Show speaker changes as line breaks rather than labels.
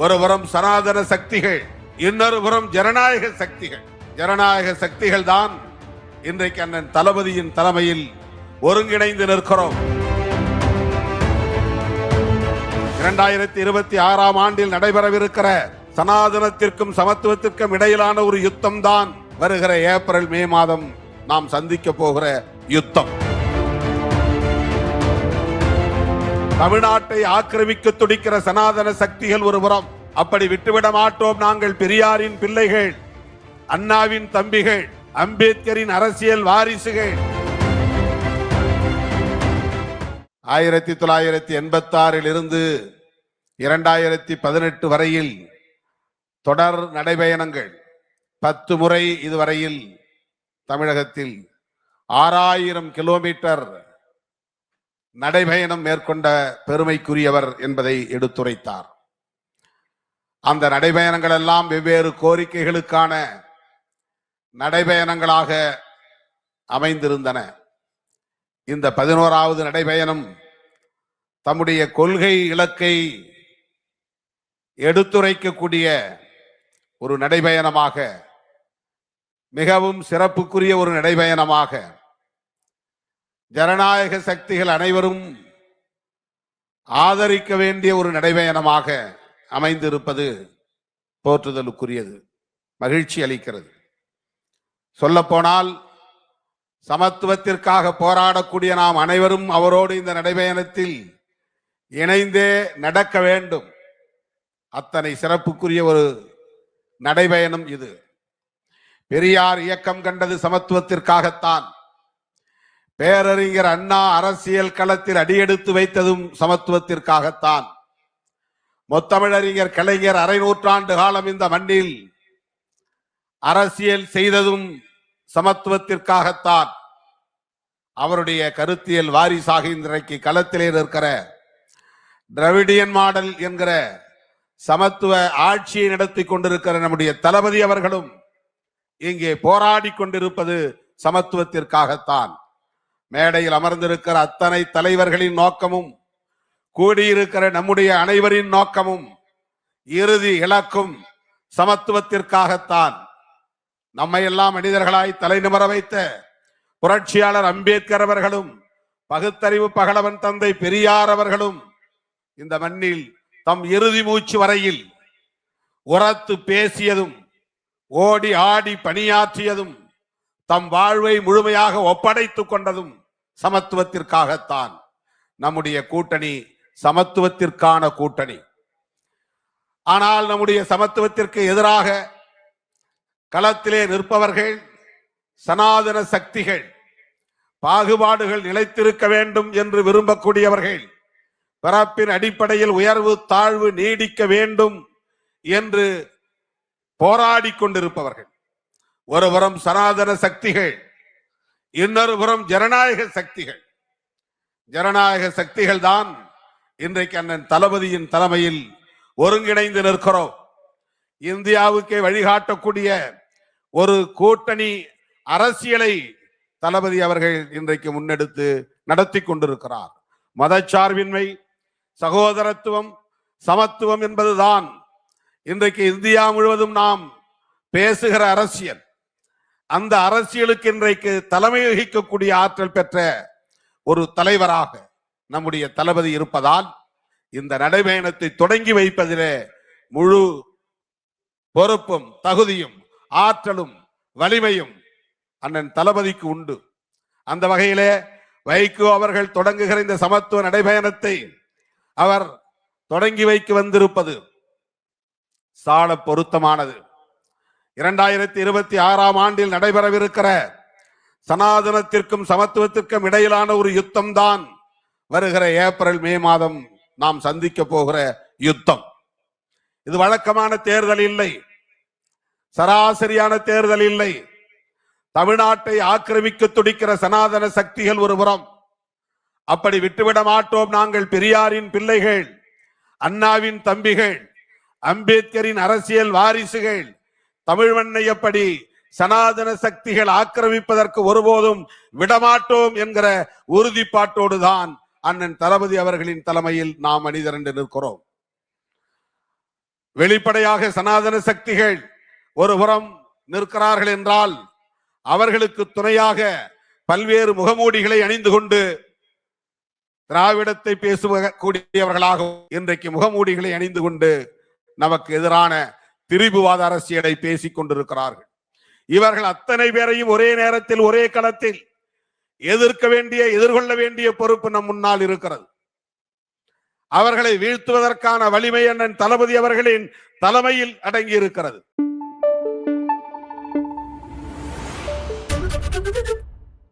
ஒருபுறம் சனாதன சக்திகள், இன்னொரு புறம் ஜனநாயக சக்திகள். ஜனநாயக சக்திகள் தான் இன்றைக்கு அண்ணன் தளபதியின் தலைமையில் ஒருங்கிணைந்து நிற்கிறோம். 2026 ஆண்டில் நடைபெறவிருக்கிற சனாதனத்திற்கும் சமத்துவத்திற்கும் இடையிலான ஒரு யுத்தம் தான் வருகிற ஏப்ரல் மே மாதம் நாம் சந்திக்க போகிற யுத்தம். தமிழ்நாட்டை ஆக்கிரமிக்க துடிக்கிற சனாதன சக்திகள் ஒருபுறம். அப்படி விட்டுவிட மாட்டோம். நாங்கள் பெரியாரின் பிள்ளைகள், அண்ணாவின் தம்பிகள், அம்பேத்கரின் அரசியல் வாரிசுகள். 1986 இருந்து 2018 வரையில் தொடர் நடைபயணங்கள் 10 முறை இதுவரையில் தமிழகத்தில் 6000 கிலோமீட்டர் நடைபயணம் மேற்கொண்ட பெருமைக்குரியவர் என்பதை எடுத்துரைத்தார். அந்த நடைபயணங்கள் எல்லாம் வெவ்வேறு கோரிக்கைகளுக்கான நடைபயணங்களாக அமைந்திருந்தன. இந்த 11வது நடைபயணம் தம்முடைய கொள்கை இலக்கை எடுத்துரைக்கக்கூடிய ஒரு நடைபயணமாக, மிகவும் சிறப்புக்குரிய ஒரு நடைபயணமாக, ஜனநாயக சக்திகள் அனைவரும் ஆதரிக்க வேண்டிய ஒரு நடைபயணமாக அமைந்திருப்பது போற்றுதலுக்குரியது, மகிழ்ச்சி அளிக்கிறது. சொல்லப்போனால் சமத்துவத்திற்காக போராடக்கூடிய நாம் அனைவரும் அவரோடு இந்த நடைபயணத்தில் இணைந்தே நடக்க வேண்டும். அத்தனை சிறப்புக்குரிய ஒரு நடைபயணம் இது. பெரியார் இயக்கம் கண்டது சமத்துவத்திற்காகத்தான். பேரறிஞர் அண்ணா அரசியல் களத்தில் அடியெடுத்து வைத்ததும் சமத்துவத்திற்காகத்தான். முத்தமிழறிஞர் கலைஞர் 1/2 நூற்றாண்டு காலம் இந்த மண்ணில் அரசியல் செய்ததும் சமத்துவத்திற்காகத்தான். அவருடைய கருத்தியல் வாரிசாக இன்றைக்கு களத்திலே இருக்கிற திராவிடியன் மாடல் என்கிற சமத்துவ ஆட்சியை நடத்தி கொண்டிருக்கிற நம்முடைய தளபதி அவர்களும் இங்கே போராடி கொண்டிருப்பது சமத்துவத்திற்காகத்தான். மேடையில் அமர்ந்திருக்கிற அத்தனை தலைவர்களின் நோக்கமும், கூடியிருக்கிற நம்முடைய அனைவரின் நோக்கமும், இறுதி இலக்கும் சமத்துவத்திற்காகத்தான். நம்மை எல்லாம் மனிதர்களாய் தலைநிமர வைத்த புரட்சியாளர் அம்பேத்கர் அவர்களும், பகுத்தறிவு பகலவன் தந்தை பெரியார் அவர்களும் இந்த மண்ணில் தம் இறுதி மூச்சு வரையில் உரத்து பேசியதும், ஓடி ஆடி பணியாற்றியதும், தம் வாழ்வை முழுமையாக ஒப்படைத்துக் கொண்டதும் சமத்துவத்திற்காகத்தான். நம்முடைய கூட்டணி சமத்துவத்திற்கான கூட்டணி. ஆனால் நம்முடைய சமத்துவத்திற்கு எதிராக களத்திலே நிற்பவர்கள் சனாதன சக்திகள், பாகுபாடுகள் நிலைத்திருக்க வேண்டும் என்று விரும்பக்கூடியவர்கள், பிறப்பின் அடிப்படையில் உயர்வு தாழ்வு நீடிக்க வேண்டும் என்று போராடி கொண்டிருப்பவர்கள். ஒருபுறம் சனாதன சக்திகள், இன்னொரு புறம் ஜனநாயக சக்திகள். ஜனநாயக சக்திகள் தான் இன்றைக்கு அண்ணன் தளபதியின் தலைமையில் ஒருங்கிணைந்து நிற்கிறோம். இந்தியாவுக்கே வழிகாட்டக்கூடிய ஒரு கூட்டணி அரசியலை தளபதி அவர்கள் இன்றைக்கு முன்னெடுத்து நடத்தி கொண்டிருக்கிறார். மதச்சார்பின்மை, சகோதரத்துவம், சமத்துவம் என்பதுதான் இன்றைக்கு இந்தியா முழுவதும் நாம் பேசுகிற அரசியல். அந்த அரசியலுக்கு இன்றைக்கு தலைமை வகிக்கக்கூடிய ஆற்றல் பெற்ற ஒரு தலைவராக நம்முடைய தளபதி இருப்பதால் இந்த நடைபயணத்தை தொடங்கி வைப்பதிலே முழு பொறுப்பும், தகுதியும், ஆற்றலும், வலிமையும் அண்ணன் தளபதிக்கு உண்டு. அந்த வகையிலே வைகோ அவர்கள் தொடங்குகிற இந்த சமத்துவ நடைபயணத்தை அவர் தொடங்கி வைக்க வந்திருப்பது சால பொருத்தமானது. 2026 ஆண்டில் நடைபெறவிருக்கிற சனாதனத்திற்கும் சமத்துவத்திற்கும் இடையிலான ஒரு யுத்தம் தான் வருகிற ஏப்ரல் மே மாதம் நாம் சந்திக்க போகிற யுத்தம். இது வழக்கமான தேர்தல் இல்லை, சராசரியான தேர்தல் இல்லை. தமிழ்நாட்டை ஆக்கிரமிக்க துடிக்கிற சனாதன சக்திகள் ஒருபுறம். அப்படி விட்டுவிட மாட்டோம். நாங்கள் பெரியாரின் பிள்ளைகள், அண்ணாவின் தம்பிகள், அம்பேத்கரின் அரசியல் வாரிசுகள். தமிழ் மண்ணை எப்படி சனாதன சக்திகள் ஆக்கிரமிப்பதற்கு ஒருபோதும் விடமாட்டோம் என்கிற உறுதிப்பாட்டோடு தான் அண்ணன் தளபதி அவர்களின் தலைமையில் நாம் அணிதிரண்டு நிற்கிறோம். வெளிப்படையாக சனாதன சக்திகள் ஒருபுறம் நிற்கிறார்கள் என்றால் அவர்களுக்கு துணையாக பல்வேறு முகமூடிகளை அணிந்து கொண்டு திராவிடத்தை பேசக்கூடியவர்களாக இன்றைக்கு முகமூடிகளை அணிந்து கொண்டு நமக்கு எதிரான திரிபுவாத அரசியலை பேசிக் கொண்டிருக்கிறார்கள். இவர்கள் அத்தனை பேரையும் ஒரே நேரத்தில் ஒரே களத்தில் எதிர்கொள்ள வேண்டிய பொறுப்பு நம் முன்னால் இருக்கிறது. அவர்களை வீழ்த்துவதற்கான வலிமை அண்ணன் தளபதி அவர்களின் தலைமையில் அடங்கி இருக்கிறது.